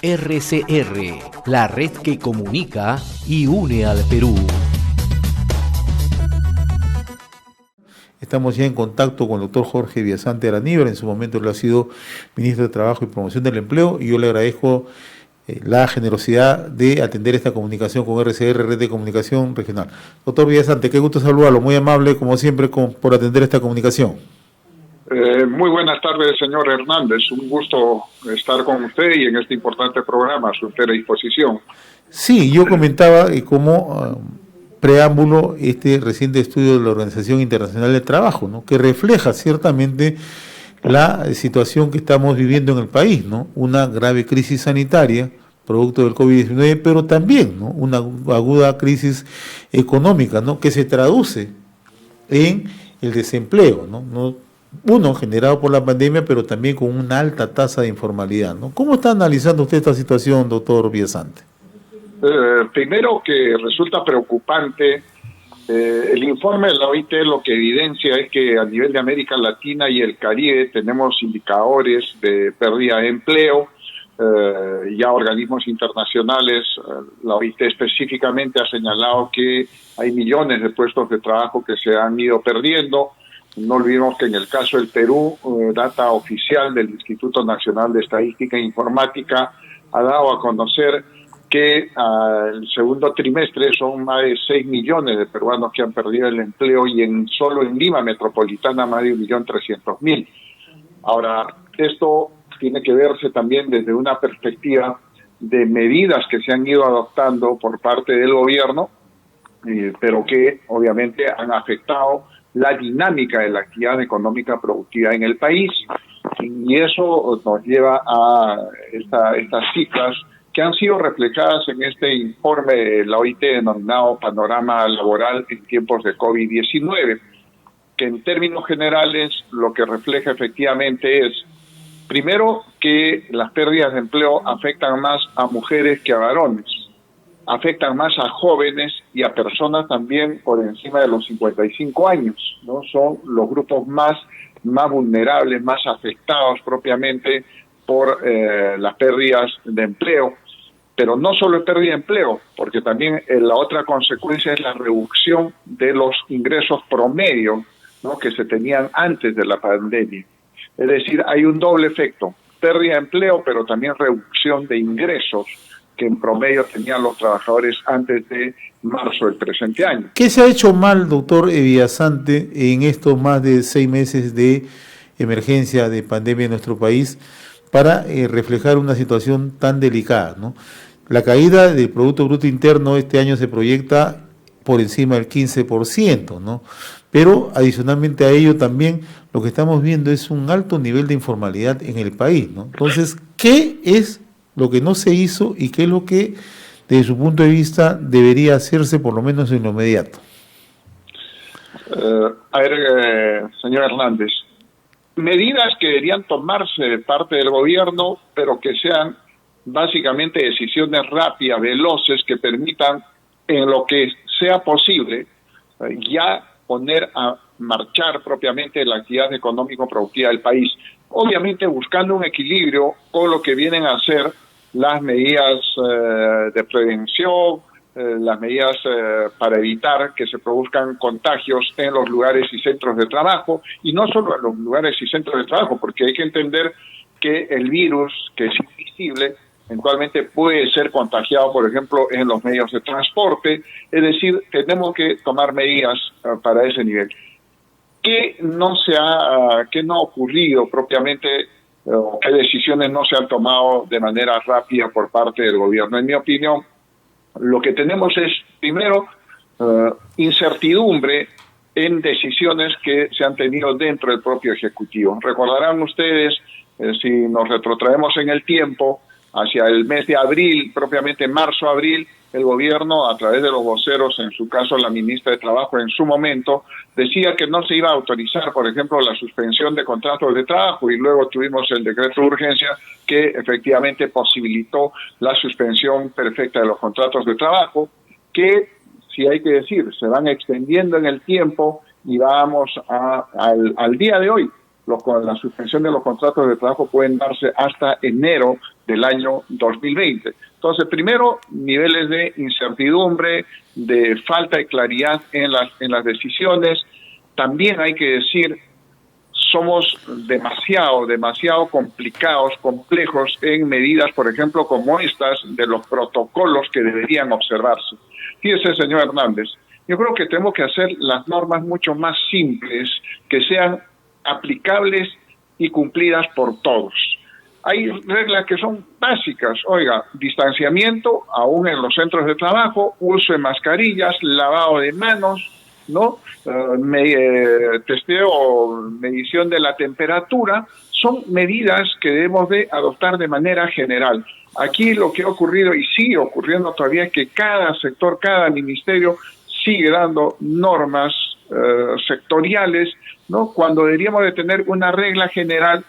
RCR, la red que comunica y une al Perú. Estamos ya en contacto con el doctor Jorge Viasante Araníbar. En su momento él ha sido ministro de Trabajo y Promoción del Empleo, y yo le agradezco la generosidad de atender esta comunicación con RCR, Red de Comunicación Regional. Doctor Viasante, qué gusto saludarlo, muy amable como siempre por atender esta comunicación. Muy buenas tardes, señor Hernández. Un gusto estar con usted y en este importante programa a su entera disposición. Sí, yo comentaba como preámbulo este reciente estudio de la Organización Internacional del Trabajo, ¿no?, que refleja ciertamente la situación que estamos viviendo en el país, ¿no? Una grave crisis sanitaria producto del COVID-19, pero también, ¿no?, una aguda crisis económica, ¿no?, que se traduce en el desempleo, ¿no? Uno, generado por la pandemia, pero también con una alta tasa de informalidad, ¿no? ¿Cómo está analizando usted esta situación, doctor Viasante? Primero, que resulta preocupante. El informe de la OIT lo que evidencia es que a nivel de América Latina y el Caribe tenemos indicadores de pérdida de empleo. Ya organismos internacionales, la OIT específicamente ha señalado que hay millones de puestos de trabajo que se han ido perdiendo. No olvidemos que en el caso del Perú, data oficial del Instituto Nacional de Estadística e Informática ha dado a conocer que el segundo trimestre son más de 6 millones de peruanos que han perdido el empleo, y solo en Lima metropolitana más de 1.300.000. Ahora, esto tiene que verse también desde una perspectiva de medidas que se han ido adoptando por parte del gobierno, pero que obviamente han afectado la dinámica de la actividad económica productiva en el país, y eso nos lleva a estas cifras que han sido reflejadas en este informe de la OIT denominado Panorama Laboral en tiempos de COVID-19, que en términos generales lo que refleja efectivamente es, primero, que las pérdidas de empleo afectan más a mujeres que a varones, afectan más a jóvenes y a personas también por encima de los 55 años, ¿no? Son los grupos más vulnerables, más afectados propiamente por las pérdidas de empleo. Pero no solo es pérdida de empleo, porque también la otra consecuencia es la reducción de los ingresos promedio, ¿no?, que se tenían antes de la pandemia. Es decir, hay un doble efecto: pérdida de empleo, pero también reducción de ingresos que en promedio tenían los trabajadores antes de marzo del presente año. ¿Qué se ha hecho mal, doctor Viasante, en estos más de 6 meses de emergencia de pandemia en nuestro país para reflejar una situación tan delicada, ¿no? La caída del Producto Bruto Interno este año se proyecta por encima del 15%, ¿no? Pero adicionalmente a ello también lo que estamos viendo es un alto nivel de informalidad en el país, ¿no? Entonces, ¿qué es lo que no se hizo y qué es lo que, desde su punto de vista, debería hacerse por lo menos en lo inmediato? Señor Hernández, medidas que deberían tomarse de parte del gobierno, pero que sean básicamente decisiones rápidas, veloces, que permitan, en lo que sea posible, ya poner a marchar propiamente la actividad económico-productiva del país. Obviamente buscando un equilibrio con lo que vienen a ser las medidas de prevención, las medidas para evitar que se produzcan contagios en los lugares y centros de trabajo, y no solo en los lugares y centros de trabajo, porque hay que entender que el virus, que es invisible, eventualmente puede ser contagiado, por ejemplo, en los medios de transporte. Es decir, tenemos que tomar medidas para ese nivel. ¿Qué no ha ocurrido propiamente? ¿Qué decisiones no se han tomado de manera rápida por parte del gobierno? En mi opinión, lo que tenemos es, primero, incertidumbre en decisiones que se han tenido dentro del propio Ejecutivo. Recordarán ustedes, si nos retrotraemos en el tiempo, hacia el mes de abril, propiamente marzo-abril, el gobierno, a través de los voceros, en su caso la ministra de Trabajo en su momento, decía que no se iba a autorizar, por ejemplo, la suspensión de contratos de trabajo, y luego tuvimos el decreto de urgencia que efectivamente posibilitó la suspensión perfecta de los contratos de trabajo, que, si hay que decir, se van extendiendo en el tiempo, y vamos al día de hoy. la suspensión de los contratos de trabajo pueden darse hasta enero del año 2020. Entonces, primero, niveles de incertidumbre, de falta de claridad en las decisiones. También hay que decir, somos demasiado complicados, complejos en medidas, por ejemplo, como estas, de los protocolos que deberían observarse. Fíjese, señor Hernández, yo creo que tenemos que hacer las normas mucho más simples, que sean aplicables y cumplidas por todos. Hay reglas que son básicas, oiga, distanciamiento, aún en los centros de trabajo, uso de mascarillas, lavado de manos, ¿no? Testeo, medición de la temperatura, son medidas que debemos de adoptar de manera general. Aquí lo que ha ocurrido y sigue ocurriendo todavía es que cada sector, cada ministerio sigue dando normas sectoriales, ¿no? Cuando deberíamos de tener una regla general,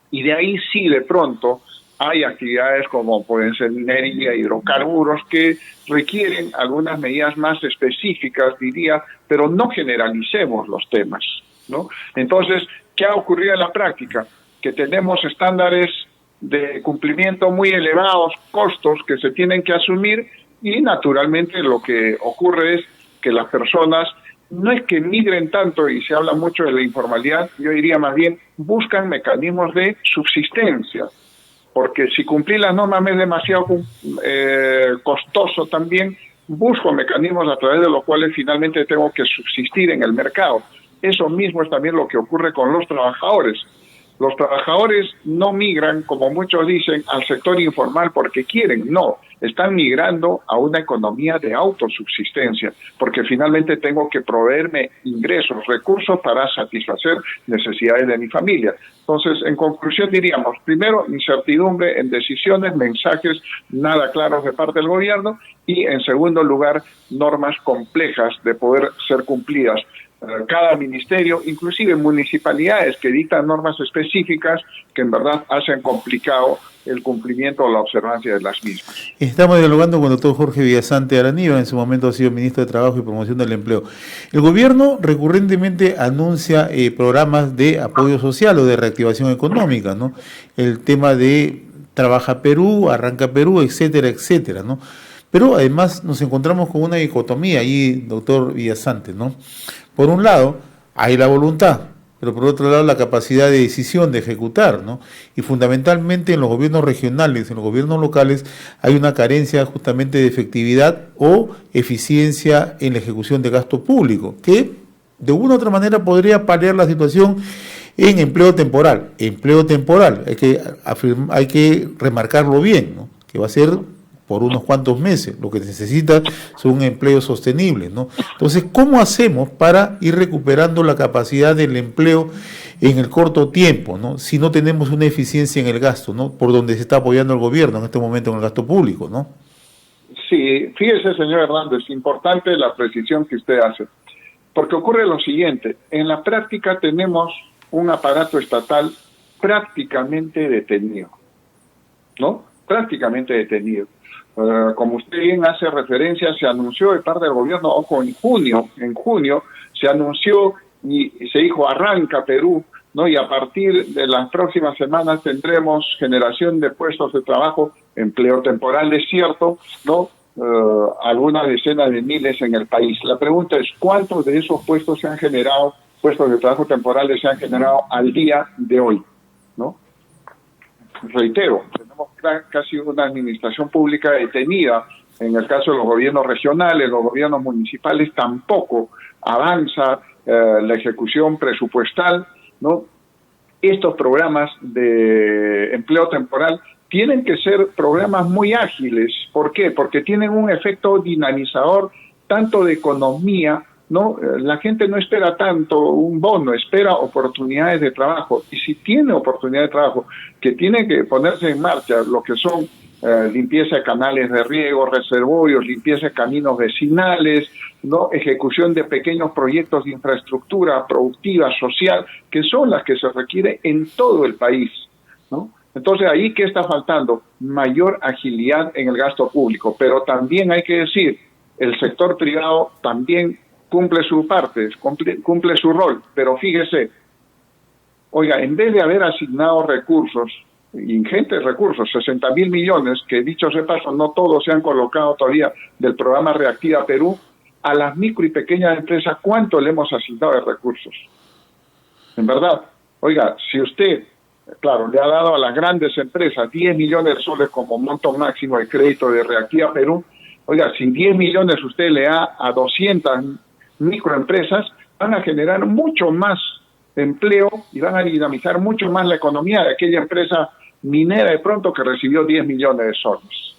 y de ahí sí de pronto hay actividades como pueden ser minería, hidrocarburos, que requieren algunas medidas más específicas, diría, pero no generalicemos los temas, ¿no? Entonces, ¿qué ha ocurrido en la práctica? Que tenemos estándares de cumplimiento muy elevados, costos que se tienen que asumir, y naturalmente lo que ocurre es que las personas no es que migren tanto, y se habla mucho de la informalidad, yo diría más bien buscan mecanismos de subsistencia, porque si cumplir las normas me es demasiado costoso también, busco mecanismos a través de los cuales finalmente tengo que subsistir en el mercado. Eso mismo es también lo que ocurre con los trabajadores. Los trabajadores no migran, como muchos dicen, al sector informal porque quieren, no, están migrando a una economía de autosubsistencia, porque finalmente tengo que proveerme ingresos, recursos para satisfacer necesidades de mi familia. Entonces, en conclusión diríamos, primero, incertidumbre en decisiones, mensajes nada claros de parte del gobierno, y en segundo lugar, normas complejas de poder ser cumplidas. Cada ministerio, inclusive municipalidades que dictan normas específicas que en verdad hacen complicado el cumplimiento o la observancia de las mismas. Estamos dialogando con el doctor Jorge Villasante Araníbar, en su momento ha sido ministro de Trabajo y Promoción del Empleo. El gobierno recurrentemente anuncia programas de apoyo social o de reactivación económica, ¿no? El tema de Trabaja Perú, Arranca Perú, etcétera, etcétera, ¿no? Pero además nos encontramos con una dicotomía ahí, doctor Villasante, ¿no? Por un lado, hay la voluntad, pero por otro lado la capacidad de decisión, de ejecutar, ¿no? Y fundamentalmente en los gobiernos regionales, en los gobiernos locales, hay una carencia justamente de efectividad o eficiencia en la ejecución de gasto público, que de una u otra manera podría paliar la situación en empleo temporal. Empleo temporal, hay que remarcarlo bien, ¿no? Que va a ser por unos cuantos meses. Lo que necesita son empleos sostenibles, ¿no? Entonces, ¿cómo hacemos para ir recuperando la capacidad del empleo en el corto tiempo, ¿no? Si no tenemos una eficiencia en el gasto, ¿no? Por donde se está apoyando el gobierno en este momento en el gasto público, ¿no? Sí, fíjese, señor Hernández, importante la precisión que usted hace, porque ocurre lo siguiente: en la práctica tenemos un aparato estatal prácticamente detenido, ¿no? Prácticamente detenido. Como usted bien hace referencia, se anunció de parte del gobierno, ojo, en junio se anunció y se dijo arranca Perú, ¿no? Y a partir de las próximas semanas tendremos generación de puestos de trabajo, empleo temporal, es cierto, ¿no? Algunas decenas de miles en el país. La pregunta es, ¿cuántos de esos puestos se han generado, puestos de trabajo temporales se han generado al día de hoy, ¿no? Reitero, tenemos casi una administración pública detenida. En el caso de los gobiernos regionales, los gobiernos municipales, tampoco avanza la ejecución presupuestal, ¿no? Estos programas de empleo temporal tienen que ser programas muy ágiles. ¿Por qué? Porque tienen un efecto dinamizador tanto de economía, ¿no? La gente no espera tanto un bono, espera oportunidades de trabajo, y si tiene oportunidades de trabajo que tiene que ponerse en marcha, lo que son limpieza de canales de riego, reservorios, limpieza de caminos vecinales, ¿no? Ejecución de pequeños proyectos de infraestructura productiva, social, que son las que se requiere en todo el país, ¿no? Entonces, ahí, ¿qué está faltando? Mayor agilidad en el gasto público, pero también hay que decir, el sector privado también cumple su parte, cumple su rol, pero fíjese, Oiga, en vez de haber asignado recursos, ingentes recursos, 60.000 millones, que dicho sea de paso, no todos se han colocado todavía del programa Reactiva Perú, a las micro y pequeñas empresas, ¿cuánto le hemos asignado de recursos? En verdad, oiga, si usted, claro, le ha dado a las grandes empresas 10 millones de soles como monto máximo de crédito de Reactiva Perú, oiga, si 10 millones usted le da a 200 microempresas, van a generar mucho más empleo y van a dinamizar mucho más la economía de aquella empresa minera de pronto que recibió 10 millones de soles,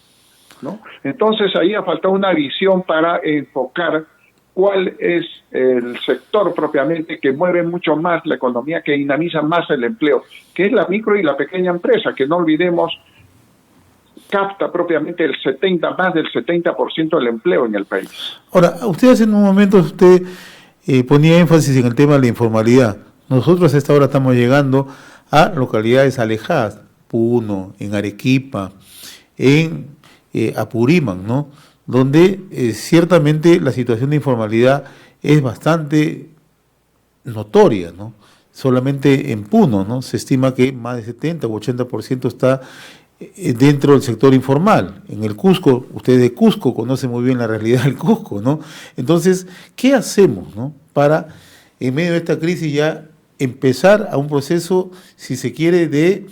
¿no? Entonces ahí ha faltado una visión para enfocar cuál es el sector propiamente que mueve mucho más la economía, que dinamiza más el empleo, que es la micro y la pequeña empresa, que no olvidemos, capta propiamente más del 70% del empleo en el país. Ahora, usted hace un momento, ponía énfasis en el tema de la informalidad. Nosotros a esta hora estamos llegando a localidades alejadas, Puno, en Arequipa, en Apurímac, ¿no? Donde ciertamente la situación de informalidad es bastante notoria, ¿no? Solamente en Puno, ¿no? Se estima que más de 70 u 80% está dentro del sector informal. En el Cusco, usted de Cusco conoce muy bien la realidad del Cusco, ¿no? Entonces, ¿qué hacemos, ¿no? Para, en medio de esta crisis, ya empezar a un proceso, si se quiere, de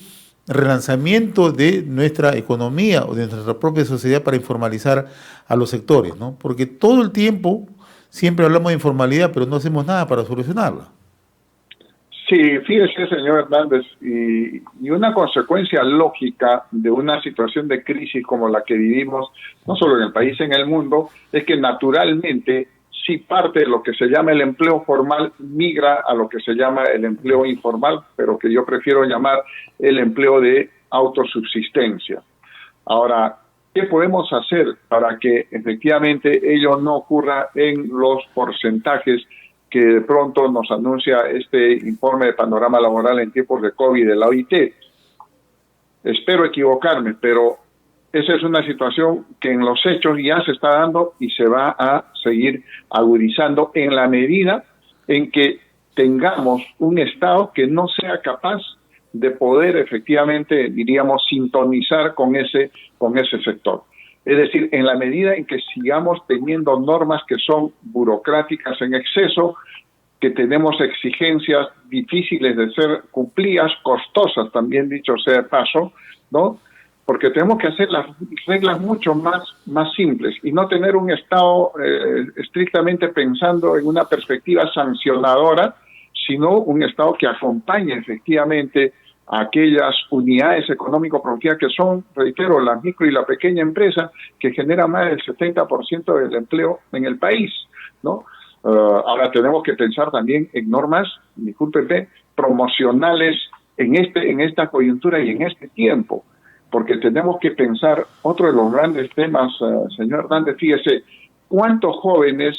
relanzamiento de nuestra economía o de nuestra propia sociedad para informalizar a los sectores, ¿no? Porque todo el tiempo siempre hablamos de informalidad, pero no hacemos nada para solucionarla. Sí, fíjese, señor Hernández, y una consecuencia lógica de una situación de crisis como la que vivimos, no solo en el país, en el mundo, es que naturalmente sí parte de lo que se llama el empleo formal migra a lo que se llama el empleo informal, pero que yo prefiero llamar el empleo de autosubsistencia. Ahora, ¿qué podemos hacer para que efectivamente ello no ocurra en los porcentajes que de pronto nos anuncia este informe de panorama laboral en tiempos de COVID de la OIT? Espero equivocarme, pero esa es una situación que en los hechos ya se está dando y se va a seguir agudizando en la medida en que tengamos un Estado que no sea capaz de poder efectivamente, diríamos, sintonizar con ese sector. Es decir, en la medida en que sigamos teniendo normas que son burocráticas en exceso, que tenemos exigencias difíciles de ser cumplidas, costosas también, dicho sea de paso, ¿no? Porque tenemos que hacer las reglas mucho más simples y no tener un Estado estrictamente pensando en una perspectiva sancionadora, sino un Estado que acompañe efectivamente a aquellas unidades económico-productivas que son, reitero, la micro y la pequeña empresa, que genera más del 70% del empleo en el país, ¿no? Ahora tenemos que pensar también en normas, discúlpenme, promocionales en esta coyuntura y en este tiempo, porque tenemos que pensar otro de los grandes temas, señor Hernández, fíjese, ¿cuántos jóvenes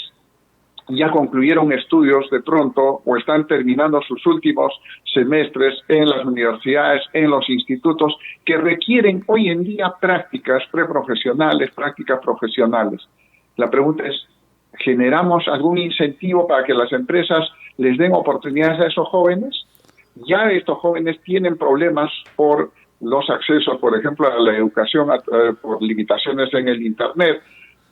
ya concluyeron estudios de pronto o están terminando sus últimos semestres en las universidades, en los institutos, que requieren hoy en día prácticas preprofesionales, prácticas profesionales? La pregunta es, ¿generamos algún incentivo para que las empresas les den oportunidades a esos jóvenes? Ya estos jóvenes tienen problemas por los accesos, por ejemplo, a la educación, por limitaciones en el Internet,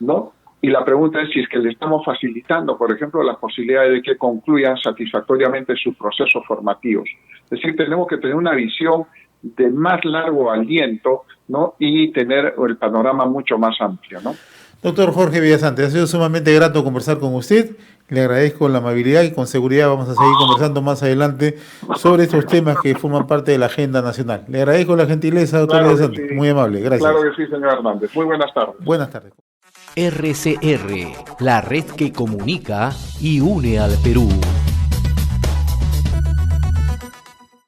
¿no? Y la pregunta es si es que le estamos facilitando, por ejemplo, las posibilidades de que concluyan satisfactoriamente sus procesos formativos. Es decir, tenemos que tener una visión de más largo aliento, ¿no? Y tener el panorama mucho más amplio, ¿no? Doctor Jorge Villasante, ha sido sumamente grato conversar con usted. Le agradezco la amabilidad y con seguridad vamos a seguir conversando más adelante sobre estos temas que forman parte de la agenda nacional. Le agradezco la gentileza, doctor Villasante. Sí. Muy amable, gracias. Claro que sí, señor Hernández. Muy buenas tardes. Buenas tardes. RCR, la red que comunica y une al Perú.